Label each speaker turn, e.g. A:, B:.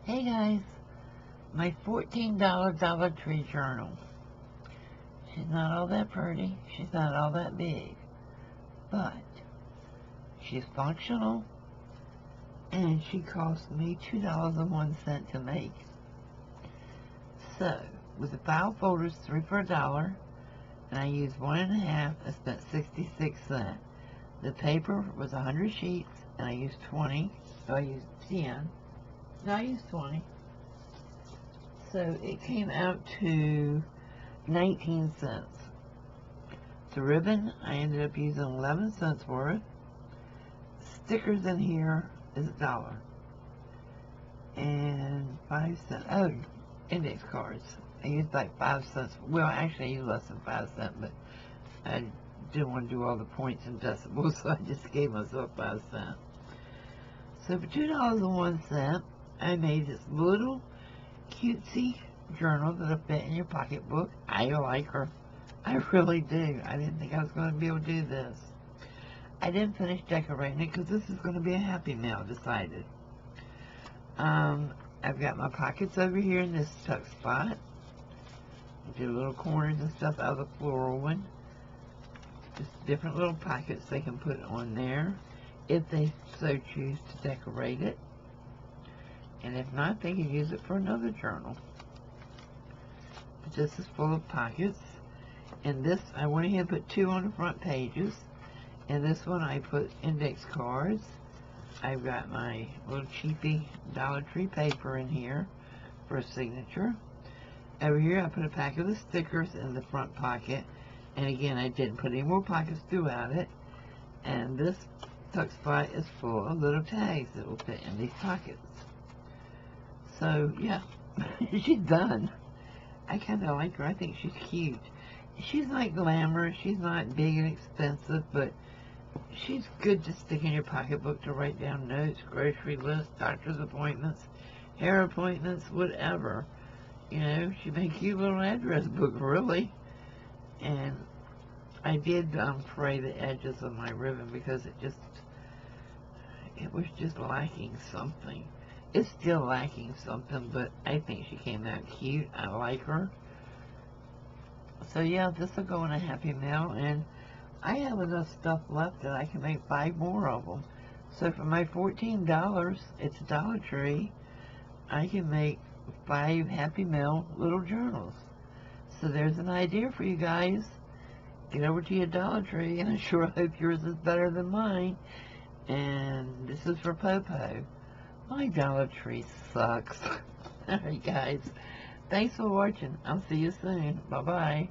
A: Hey guys, my $14 Dollar Tree journal. She's not all that pretty, she's not all that big, but she's functional and she cost me $2.01 to make. So, with the file folders, 3 for $1, and I used 1.5, I spent 66 cents. The paper was 100 sheets, and I used 20, so I used 10. No, I used 20. So it came out to 19 cents. The ribbon, I ended up using 11 cents worth. Stickers in here is $1. And 5 cents. Oh, index cards. I used like 5 cents. Well, actually I used less than 5 cents, but I didn't want to do all the points and decimals, so I just gave myself 5 cents. So for $2.01, I made this little cutesy journal that'll fit in your pocketbook. I like her. I really do. I didn't think I was going to be able to do this. I didn't finish decorating it because this is going to be a Happy Mail, decided. I've got my pockets over here in this tuck spot. I did little corners and stuff out of the floral one. Just different little pockets they can put on there if they so choose to decorate it. And if not, they can use it for another journal. But this is full of pockets. And this, I went ahead and put 2 on the front pages. And this one I put index cards. I've got my little cheapy Dollar Tree paper in here for a signature. Over here I put a pack of the stickers in the front pocket. And again, I didn't put any more pockets throughout it. And this tuck spot is full of little tags that will fit in these pockets. So, yeah, she's done. I kind of like her. I think she's cute. She's not glamorous. She's not big and expensive, but she's good to stick in your pocketbook to write down notes, grocery lists, doctor's appointments, hair appointments, whatever. You know, she made a cute little address book, really. And I did fray the edges of my ribbon because it was just lacking something. It's still lacking something, but I think she came out cute. I like her. So yeah, this will go in a Happy Mail, and I have enough stuff left that I can make 5 more of them. So for my $14, it's a Dollar Tree, I can make 5 Happy Mail little journals. So there's an idea for you guys. Get over to your Dollar Tree, and I sure hope yours is better than mine. And this is for Popo. My Dollar Tree sucks. Alright guys, thanks for watching. I'll see you soon. Bye-bye.